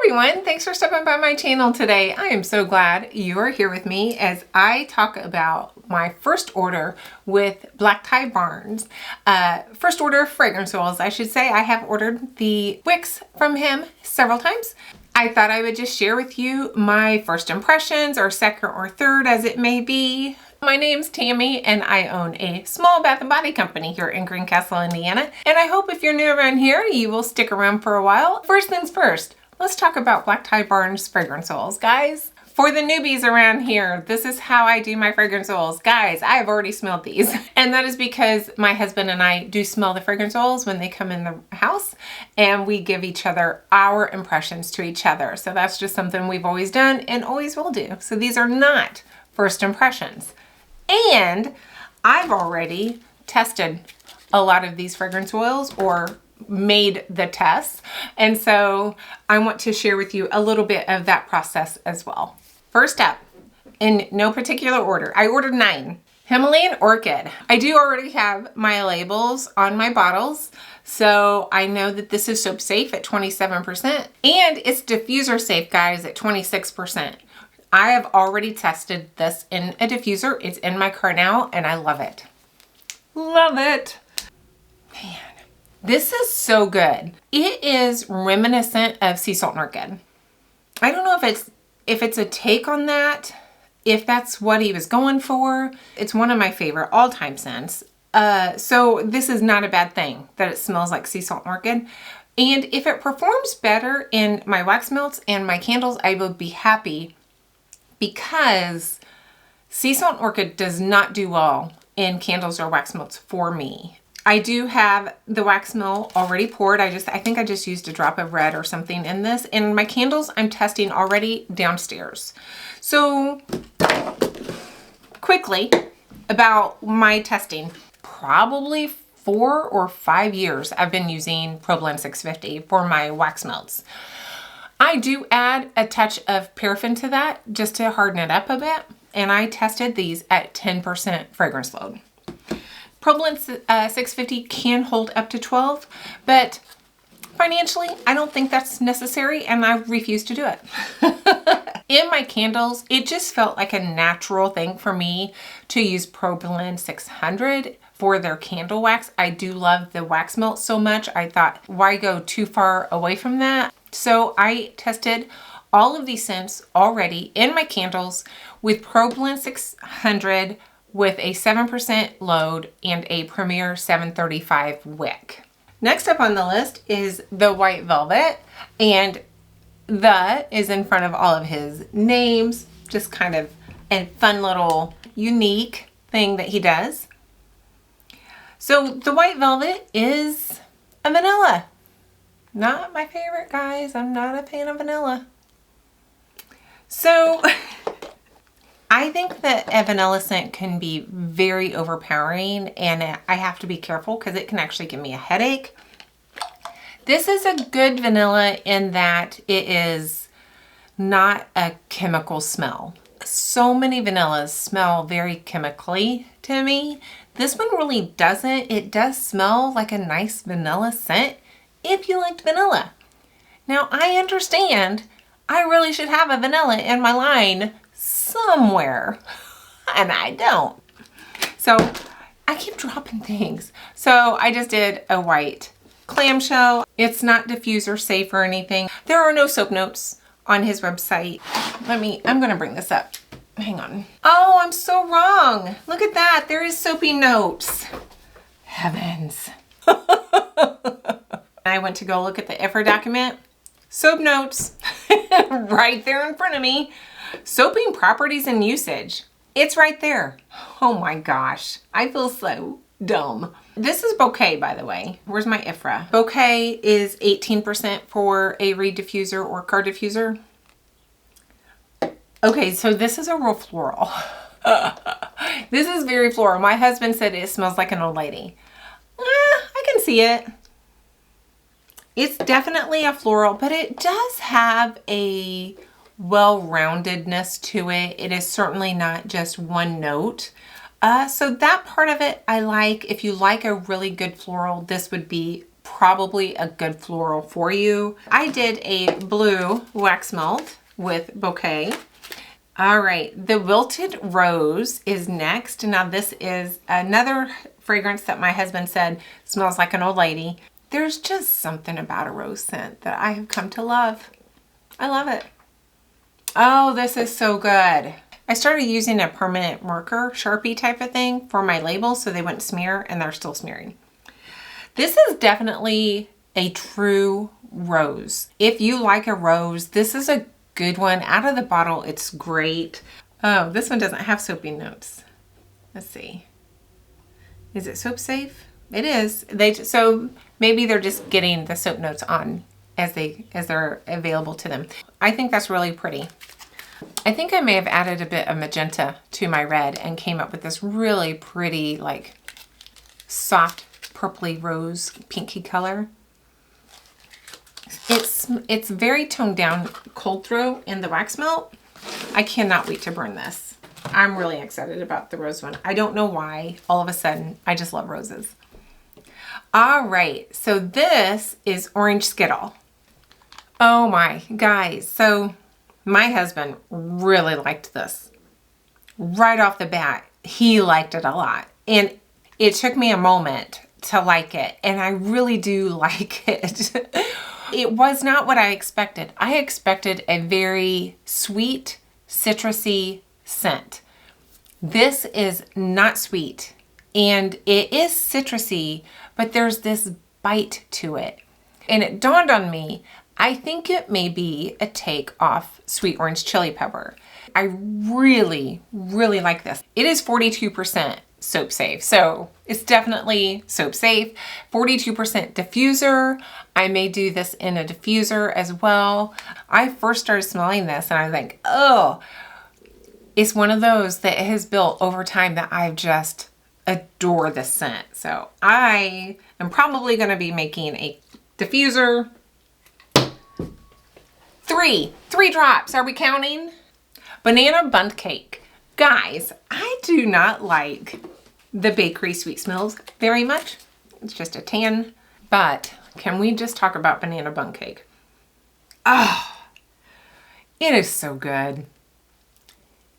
everyone, thanks for stopping by my channel today. I am so glad you are here with me as I talk about my first order with Black Tie Barnes. First order of fragrance oils, I should say. I have ordered the wicks from him several times. I thought I would just share with you my first impressions, or second or third as it may be. My name's Tammy and I own a small bath and body company here in Greencastle, Indiana. And I hope if you're new around here, you will stick around for a while. First things first, let's talk about Black Tie Barnes fragrance oils, guys. For the newbies around here, this is how I do my fragrance oils. Guys, I have already smelled these. And that is because my husband and I do smell the fragrance oils when they come in the house, and we give each other our impressions to each other. So that's just something we've always done and always will do. So these are not first impressions. And I've already tested a lot of these fragrance oils, or made the tests. And so I want to share with you a little bit of that process as well. First up, in no particular order, I ordered 9. Himalayan Orchid. I do already have my labels on my bottles, so I know that this is soap safe at 27%, and it's diffuser safe, guys, at 26%. I have already tested this in a diffuser. It's in my car now, and I love it. Love it. Man, this is so good. It is reminiscent of sea salt and orchid. I don't know if it's a take on that, if that's what he was going for. It's one of my favorite all-time scents. So this is not a bad thing that it smells like sea salt and orchid. And if it performs better in my wax melts and my candles, I would be happy, because sea salt and orchid does not do well in candles or wax melts for me. I do have the wax melt already poured. I think I just used a drop of red or something in this. And my candles I'm testing already downstairs. So quickly about my testing. Probably 4 or 5 years I've been using Pro Blend 650 for my wax melts. I do add a touch of paraffin to that just to harden it up a bit. And I tested these at 10% fragrance load. Pro Blend 650 can hold up to 12, but financially, I don't think that's necessary, and I refuse to do it. In my candles, it just felt like a natural thing for me to use Pro Blend 600 for their candle wax. I do love the wax melt so much. I thought, why go too far away from that? So I tested all of these scents already in my candles with Pro Blend 600 with a 7% load and a Premier 735 wick. Next up on the list is the White Velvet, and the is in front of all of his names, just kind of a fun little unique thing that he does. So the White Velvet is a vanilla. Not my favorite, guys. I'm not a fan of vanilla. So I think that a vanilla scent can be very overpowering, and I have to be careful because it can actually give me a headache. This is a good vanilla in that it is not a chemical smell. So many vanillas smell very chemically to me. This one really doesn't. It does smell like a nice vanilla scent if you liked vanilla. Now, I understand I really should have a vanilla in my line somewhere, and I don't. So I keep dropping things. So I just did a white clamshell. It's not diffuser safe or anything. There are no soap notes on his website. I'm gonna bring this up. Hang on. Oh, I'm so wrong. Look at that. There is soapy notes. Heavens. I went to go look at the IFR document. Soap notes right there in front of me. Soaping properties and usage. It's right there. Oh my gosh. I feel so dumb. This is Bouquet, by the way. Where's my IFRA? Bouquet is 18% for a reed diffuser or car diffuser. Okay, so this is a real floral. This is very floral. My husband said it smells like an old lady. I can see it. It's definitely a floral, but it does have a well-roundedness to it. It is certainly not just one note. So that part of it I like. If you like a really good floral, this would be probably a good floral for you. I did a blue wax melt with Bouquet. All right, the Wilted Rose is next. Now this is another fragrance that my husband said smells like an old lady. There's just something about a rose scent that I have come to love. I love it. Oh, this is so good. I started using a permanent marker, Sharpie type of thing for my labels so they wouldn't smear, and they're still smearing. This is definitely a true rose. If you like a rose, this is a good one. Out of the bottle, it's great. Oh, this one doesn't have soapy notes. Let's see. Is it soap safe? It is. So maybe they're just getting the soap notes on as they're available to them. I think that's really pretty. I think I may have added a bit of magenta to my red and came up with this really pretty, like, soft purpley rose pinky color. It's very toned down cold throw in the wax melt. I cannot wait to burn this. I'm really excited about the rose one. I don't know why. All of a sudden, I just love roses. All right, so this is Orange Skittle. Oh my, guys. So my husband really liked this. Right off the bat, he liked it a lot. And it took me a moment to like it. And I really do like it. It was not what I expected. I expected a very sweet, citrusy scent. This is not sweet. And it is citrusy, but there's this bite to it. And it dawned on me, I think it may be a take off sweet orange chili pepper. I really, really like this. It is 42% soap safe, so it's definitely soap safe. 42% diffuser. I may do this in a diffuser as well. I first started smelling this and I was like, oh, it's one of those that has built over time that I've just adore the scent. So I am probably going to be making a diffuser. Three drops. Are we counting? Banana bundt cake. Guys, I do not like the bakery sweet smells very much. It's just a tan. But can we just talk about banana bundt cake? Oh, it is so good.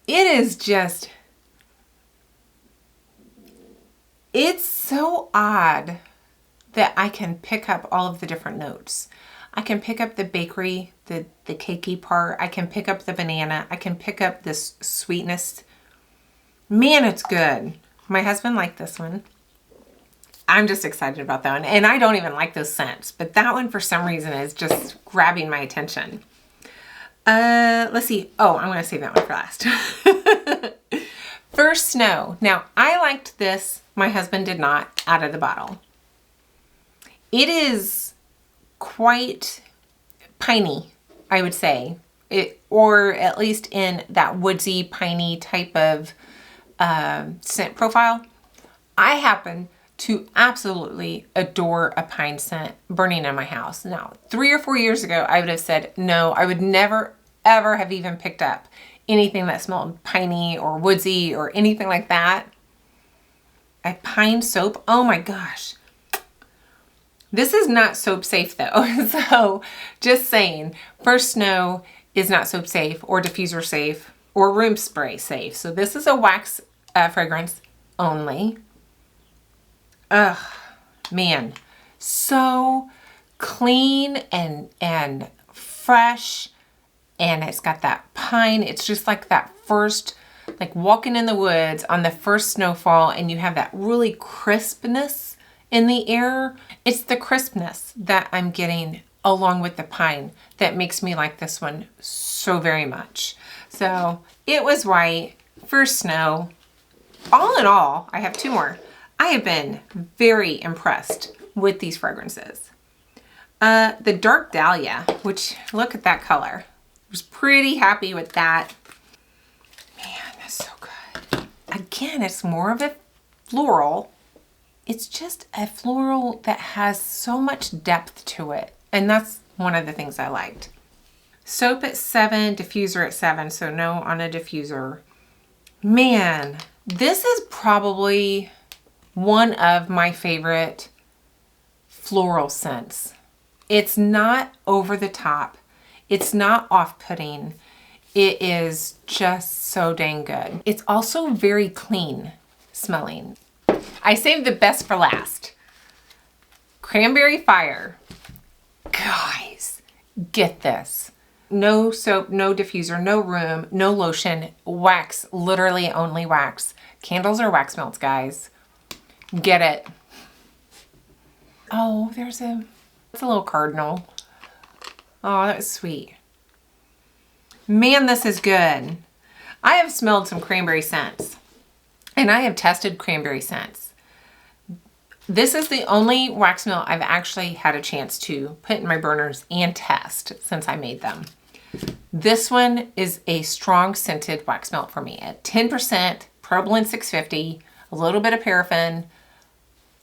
It is just, it's so odd that I can pick up all of the different notes. I can pick up the bakery, the cakey part. I can pick up the banana. I can pick up this sweetness. Man, it's good. My husband liked this one. I'm just excited about that one. And I don't even like those scents, but that one for some reason is just grabbing my attention. Let's see. Oh, I'm going to save that one for last. First Snow. Now, I liked this. My husband did not, out of the bottle. It is quite piney, I would say. Or at least in that woodsy, piney type of scent profile. I happen to absolutely adore a pine scent burning in my house. Now, 3 or 4 years ago, I would have said, no, I would never, ever have even picked up anything that smelled piney or woodsy or anything like that. A pine soap, oh my gosh. This is not soap safe though. So just saying, First Snow is not soap safe or diffuser safe or room spray safe. So this is a wax fragrance only. Ugh, man, so clean and fresh, and it's got that pine. It's just like that first, like walking in the woods on the first snowfall, and you have that really crispness in the air. It's the crispness that I'm getting along with the pine that makes me like this one so very much. So it was right. First Snow. All in all, I have 2 more. I have been very impressed with these fragrances. The Dark Dahlia, which look at that color. I was pretty happy with that. Man, that's so good. Again, it's more of a floral. It's just a floral that has so much depth to it. And that's one of the things I liked. Soap at 7, diffuser at 7, so no on a diffuser. Man, this is probably one of my favorite floral scents. It's not over the top. It's not off-putting. It is just so dang good. It's also very clean smelling. I saved the best for last. Cranberry Fire. Guys, get this. No soap, no diffuser, no room, no lotion, wax, literally only wax. Candles are wax melts, guys. Get it. Oh, it's a little cardinal. Oh, that was sweet. Man, this is good. I have smelled some cranberry scents and I have tested cranberry scents. This is the only wax melt I've actually had a chance to put in my burners and test since I made them. This one is a strong scented wax melt for me at 10%, Provolone 650, a little bit of paraffin,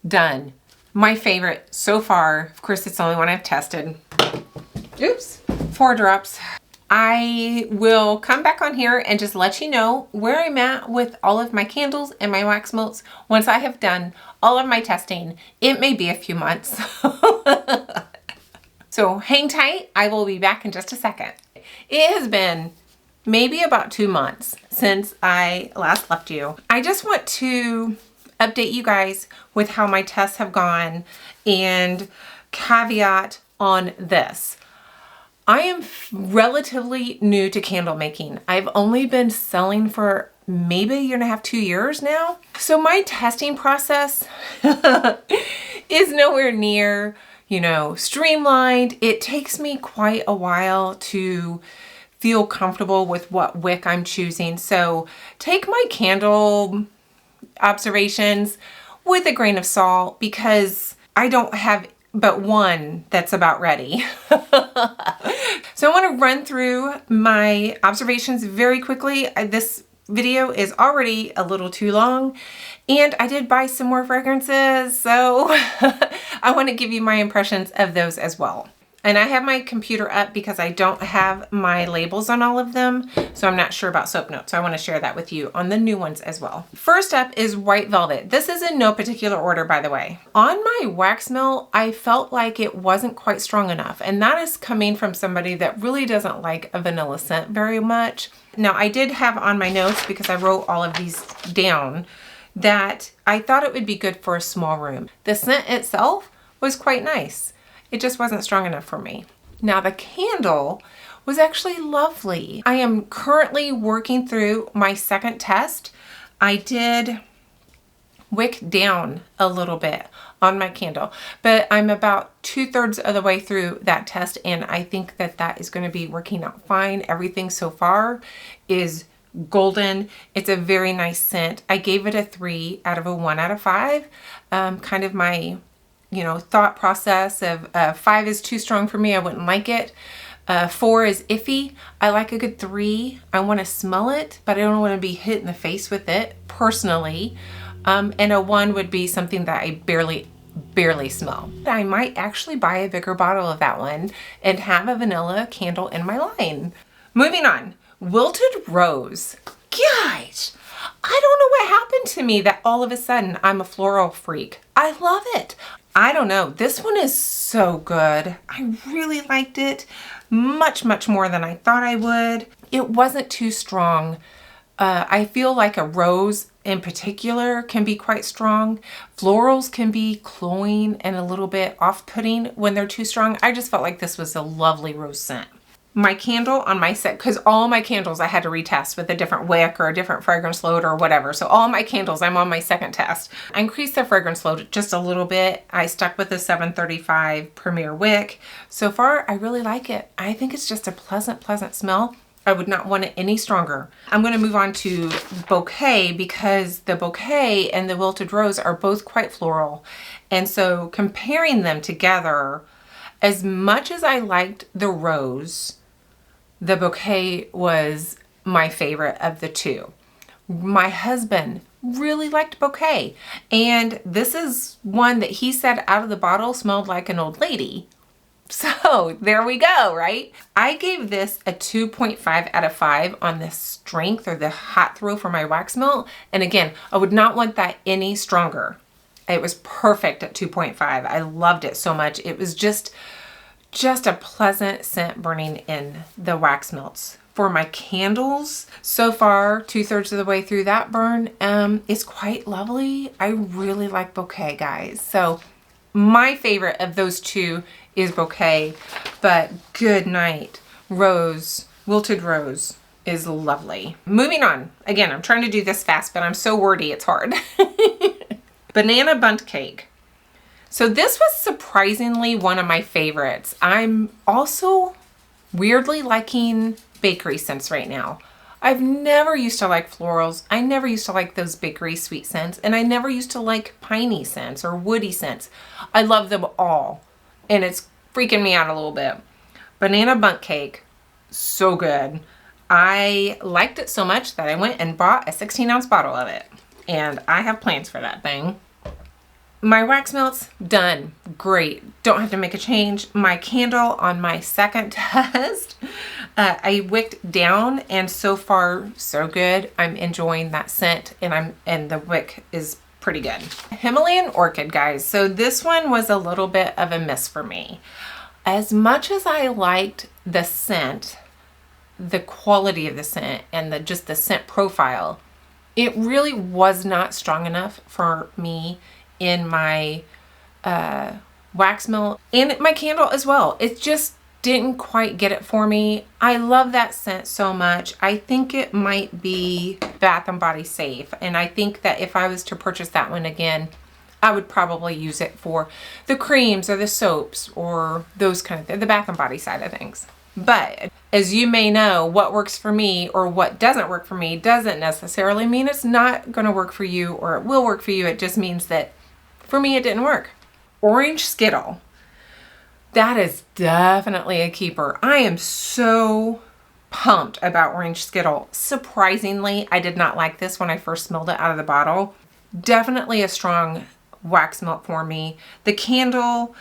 done. My favorite so far. Of course, it's the only one I've tested. Oops, 4 drops. I will come back on here and just let you know where I'm at with all of my candles and my wax melts once I have done all of my testing. It may be a few months. So hang tight. I will be back in just a second. It has been maybe about 2 months since I last left you. I just want to update you guys with how my tests have gone and caveat on this. I am relatively new to candle making. I've only been selling for maybe a year and a half, 2 years now. So my testing process is nowhere near, streamlined. It takes me quite a while to feel comfortable with what wick I'm choosing. So take my candle observations with a grain of salt because I don't have but one that's about ready. So I want to run through my observations very quickly. This video is already a little too long and I did buy some more fragrances, so I want to give you my impressions of those as well. And I have my computer up because I don't have my labels on all of them, so I'm not sure about soap notes. So I want to share that with you on the new ones as well. First up is White Velvet. This is in no particular order, by the way. On my wax melt, I felt like it wasn't quite strong enough, and that is coming from somebody that really doesn't like a vanilla scent very much. Now, I did have on my notes, because I wrote all of these down, that I thought it would be good for a small room. The scent itself was quite nice. It just wasn't strong enough for me. Now the candle was actually lovely. I am currently working through my second test. I did wick down a little bit on my candle, but I'm about 2/3 of the way through that test and I think that that is going to be working out fine. Everything so far is golden. It's a very nice scent. I gave it a 3 out of a 1 out of 5. Kind of my thought process of 5 is too strong for me. I wouldn't like it. 4 is iffy. I like a good 3. I want to smell it, but I don't want to be hit in the face with it personally. And a 1 would be something that I barely smell. I might actually buy a bigger bottle of that one and have a vanilla candle in my line. Moving on, Wilted Rose. Guys, I don't know what happened to me that all of a sudden I'm a floral freak. I love it. I don't know. This one is so good. I really liked it much more than I thought I would. It wasn't too strong. I feel like a rose in particular can be quite strong. Florals can be cloying and a little bit off-putting when they're too strong. I just felt like this was a lovely rose scent. My candle on my set, because all my candles I had to retest with a different wick or a different fragrance load or whatever. So all my candles, I'm on my second test. I increased the fragrance load just a little bit. I stuck with the 735 Premier wick. So far, I really like it. I think it's just a pleasant smell. I would not want it any stronger. I'm going to move on to Bouquet because the Bouquet and the Wilted Rose are both quite floral. And so comparing them together, as much as I liked the rose, the Bouquet was my favorite of the two. My husband really liked Bouquet, and this is one that he said out of the bottle smelled like an old lady. So there we go, right? I gave this a 2.5 out of 5 on the strength or the hot throw for my wax melt. And again, I would not want that any stronger. It was perfect at 2.5. I loved it so much. It was just a pleasant scent burning in the wax melts. For my candles, so far, 2/3 of the way through that burn, is quite lovely. I really like Bouquet, guys. So my favorite of those two is Bouquet, but Good Night Rose, Wilted Rose is lovely. Moving on. Again, I'm trying to do this fast, but I'm so wordy, it's hard. Banana Bunt Cake. So this was surprisingly one of my favorites. I'm also weirdly liking bakery scents right now. I've never used to like florals. I never used to like those bakery sweet scents, and I never used to like piney scents or woody scents. I love them all, and it's freaking me out a little bit. Banana Bunt Cake, so good. I liked it so much that I went and bought a 16-ounce bottle of it, and I have plans for that thing. My wax melts, done. Great. Don't have to make a change. My candle on my second test, I wicked down, and so far so good. I'm enjoying that scent, and the wick is pretty good. Himalayan Orchid, guys. So this one was a little bit of a miss for me. As much as I liked the scent, the quality of the scent, and just the scent profile, it really was not strong enough for me in my wax melt and my candle as well. It just didn't quite get it for me. I love that scent so much. I think it might be Bath and Body safe, and I think that if I was to purchase that one again, I would probably use it for the creams or the soaps or those kind of things, the Bath and Body side of things. But as you may know, what works for me or what doesn't work for me doesn't necessarily mean it's not going to work for you or it will work for you. It just means that for me, it didn't work. Orange Skittle. That is definitely a keeper. I am so pumped about Orange Skittle. Surprisingly, I did not like this when I first smelled it out of the bottle. Definitely a strong wax melt for me. The candle,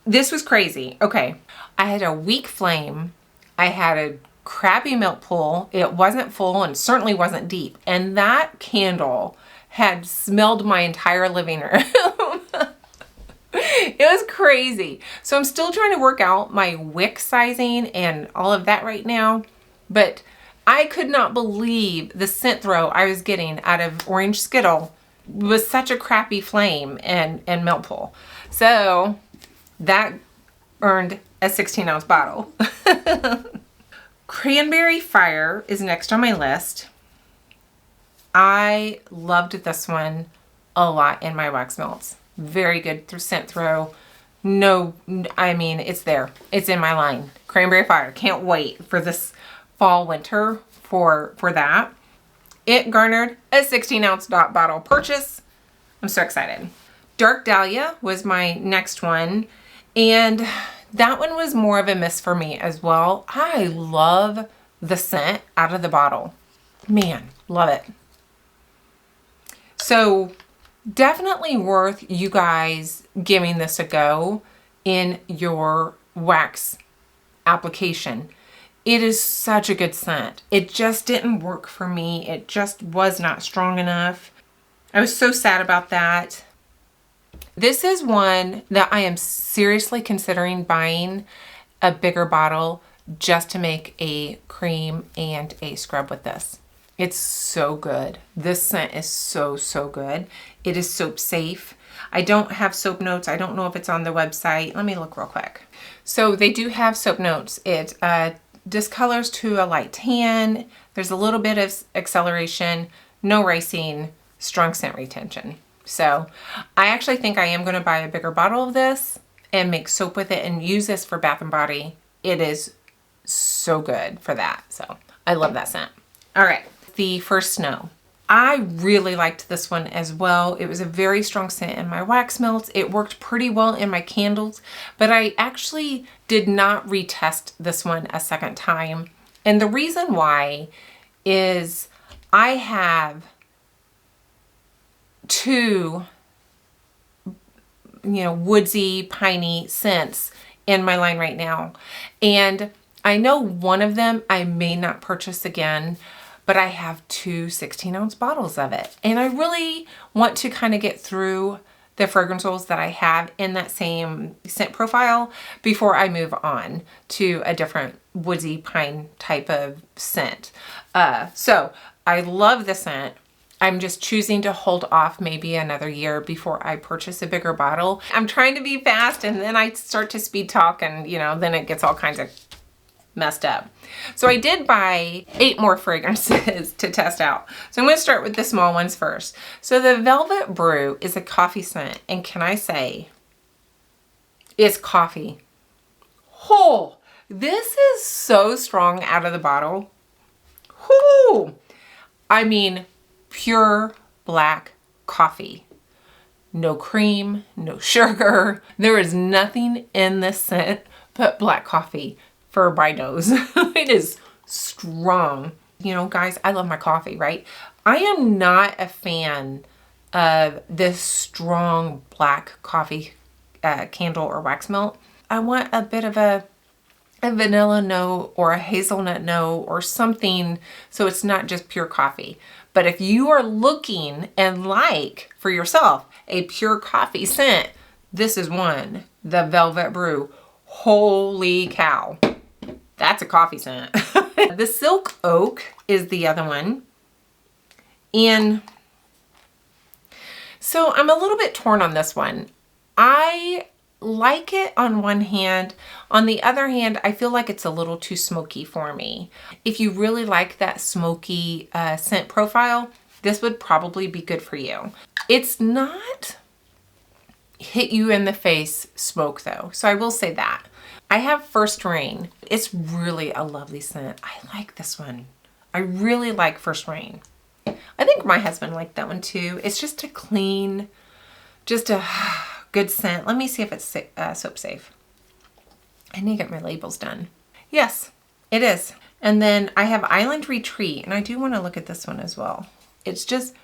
this was crazy. Okay, I had a weak flame. I had a crappy melt pull. It wasn't full and certainly wasn't deep. And that candle had smelled my entire living room. It was crazy. So I'm still trying to work out my wick sizing and all of that right now. But I could not believe the scent throw I was getting out of Orange Skittle was such a crappy flame and melt pull. So that earned a 16-ounce bottle. Cranberry Fire is next on my list. I loved this one a lot in my wax melts. Very good scent throw. No, I mean, it's there. It's in my line. Cranberry Fire. Can't wait for this fall, winter for that. It garnered a 16-ounce bottle purchase. I'm so excited. Dark Dahlia was my next one, and that one was more of a miss for me as well. I love the scent out of the bottle. Man, love it. So definitely worth you guys giving this a go in your wax application. It is such a good scent. It just didn't work for me. It just was not strong enough. I was so sad about that. This is one that I am seriously considering buying a bigger bottle just to make a cream and a scrub with this. It's so good. This scent is so, so good. It is soap safe. I don't have soap notes. I don't know if it's on the website. Let me look real quick. So they do have soap notes. It discolors to a light tan. There's a little bit of acceleration, no racing, strong scent retention. So I actually think I am going to buy a bigger bottle of this and make soap with it and use this for Bath and Body. It is so good for that. So I love that scent. All right. The First Snow. I really liked this one as well. It was a very strong scent in my wax melts. It worked pretty well in my candles, but I actually did not retest this one a second time. And the reason why is I have two, woodsy, piney scents in my line right now. And I know one of them I may not purchase again, but I have two 16-ounce bottles of it. And I really want to kind of get through the fragrance oils that I have in that same scent profile before I move on to a different woodsy pine type of scent. So I love the scent. I'm just choosing to hold off maybe another year before I purchase a bigger bottle. I'm trying to be fast and then I start to speed talk and then it gets all kinds of messed up. So I did buy 8 more fragrances to test out. So I'm going to start with the small ones first. So the Velvet Brew is a coffee scent, and can I say it's coffee. Oh, this is so strong out of the bottle. Whoo! I mean, pure black coffee. No cream, no sugar. There is nothing in this scent but black coffee for my nose. It is strong. Guys, I love my coffee, right? I am not a fan of this strong black coffee candle or wax melt. I want a bit of a vanilla note or a hazelnut note or something, so it's not just pure coffee. But if you are looking and like for yourself a pure coffee scent, this is one, the Velvet Brew. Holy cow. That's a coffee scent. The Silk Oak is the other one. And so I'm a little bit torn on this one. I like it on one hand. On the other hand, I feel like it's a little too smoky for me. If you really like that smoky scent profile, this would probably be good for you. It's not hit you in the face smoke though, so I will say that. I have First Rain. It's really a lovely scent. I like this one. I really like First Rain. I think my husband liked that one too. It's just a clean, just a good scent. Let me see if it's soap safe. I need to get my labels done. Yes, it is. And then I have Island Retreat, and I do want to look at this one as well. It's just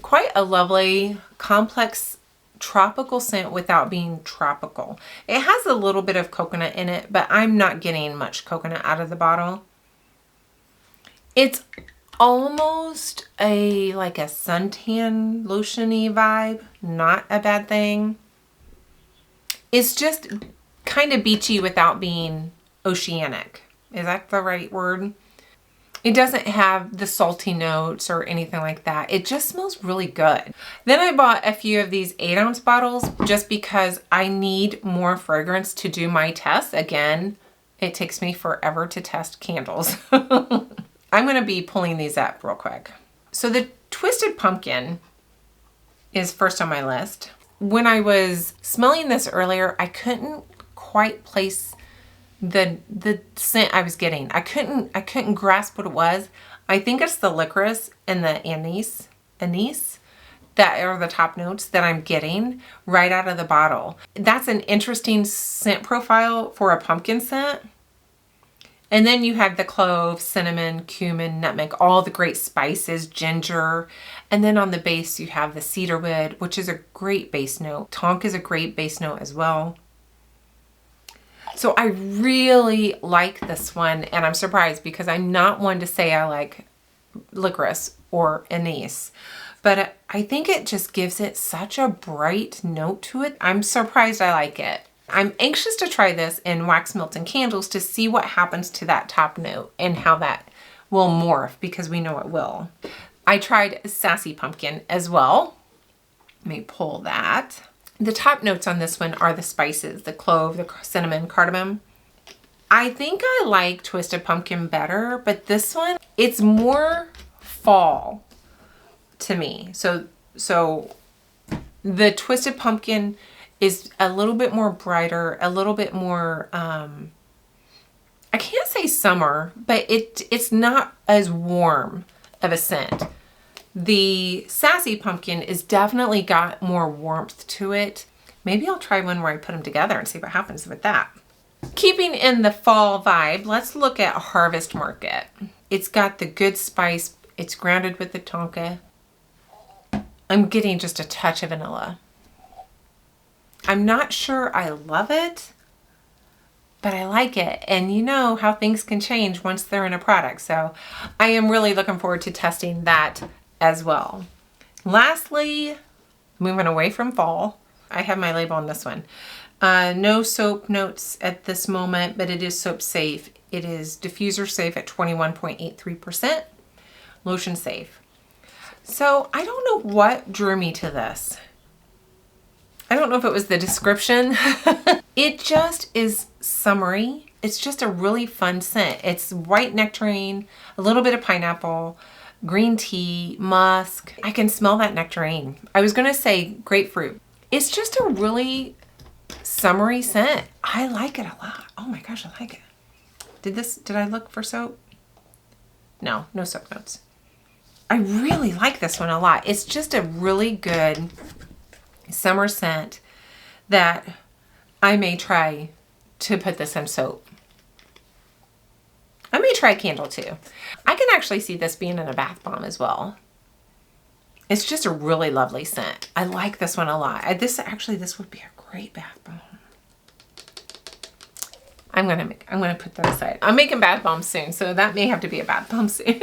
quite a lovely, complex tropical scent without being tropical. It has a little bit of coconut in it, but I'm not getting much coconut out of the bottle. It's almost like a suntan lotion-y vibe. Not a bad thing. It's just kind of beachy without being oceanic. Is that the right word? It doesn't have the salty notes or anything like that. It just smells really good. Then I bought a few of these 8-ounce bottles just because I need more fragrance to do my tests. Again, it takes me forever to test candles. I'm going to be pulling these up real quick. So the Twisted Pumpkin is first on my list. When I was smelling this earlier, I couldn't quite place the scent I was getting. I couldn't grasp what it was. I think it's the licorice and the anise that are the top notes that I'm getting right out of the bottle. That's an interesting scent profile for a pumpkin scent. And then you have the clove, cinnamon, cumin, nutmeg, all the great spices, ginger. And then on the base you have the cedarwood, which is a great base note. Tonka is a great base note as well. So I really like this one, and I'm surprised because I'm not one to say I like licorice or anise, but I think it just gives it such a bright note to it. I'm surprised I like it. I'm anxious to try this in wax melts and candles to see what happens to that top note and how that will morph, because we know it will. I tried Sassy Pumpkin as well. Let me pull that. The top notes on this one are the spices, the clove, the cinnamon, cardamom. I think I like Twisted Pumpkin better, but this one, it's more fall to me. So the Twisted Pumpkin is a little bit more brighter, a little bit more, I can't say summer, but it's not as warm of a scent. The Sassy Pumpkin is definitely got more warmth to it. Maybe I'll try one where I put them together and see what happens with that. Keeping in the fall vibe, let's look at Harvest Market. It's got the good spice. It's grounded with the tonka. I'm getting just a touch of vanilla. I'm not sure I love it, but I like it. And you know how things can change once they're in a product. So I am really looking forward to testing that as well. Lastly, moving away from fall. I have my label on this one. No soap notes at this moment, but it is soap safe. It is diffuser safe at 21.83%, lotion safe. So I don't know what drew me to this. I don't know if it was the description. It just is summery. It's just a really fun scent. It's white nectarine, a little bit of pineapple, green tea, musk. I can smell that nectarine. I was gonna say grapefruit. It's just a really summery scent. I like it a lot. Oh my gosh, I like it. Did I look for soap? No, no soap notes. I really like this one a lot. It's just a really good summer scent that I may try to put this in soap. I may try candle too. I can actually see this being in a bath bomb as well. It's just a really lovely scent. I like this one a lot. This would be a great bath bomb. I'm gonna put that aside. I'm making bath bombs soon, so that may have to be a bath bomb soon.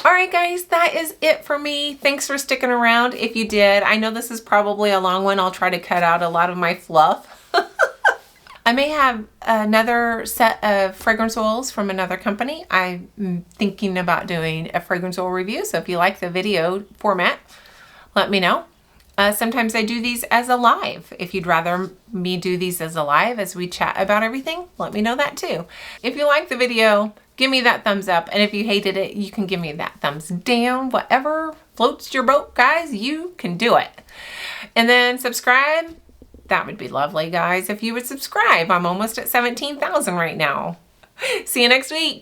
All right, guys, that is it for me. Thanks for sticking around if you did. I know this is probably a long one. I'll try to cut out a lot of my fluff. I may have another set of fragrance oils from another company. I'm thinking about doing a fragrance oil review, so if you like the video format, let me know. Sometimes I do these as a live. If you'd rather me do these as a live as we chat about everything, let me know that too. If you like the video, give me that thumbs up. And if you hated it, you can give me that thumbs down. Whatever floats your boat, guys, you can do it. And then subscribe. That would be lovely, guys, if you would subscribe. I'm almost at 17,000 right now. See you next week.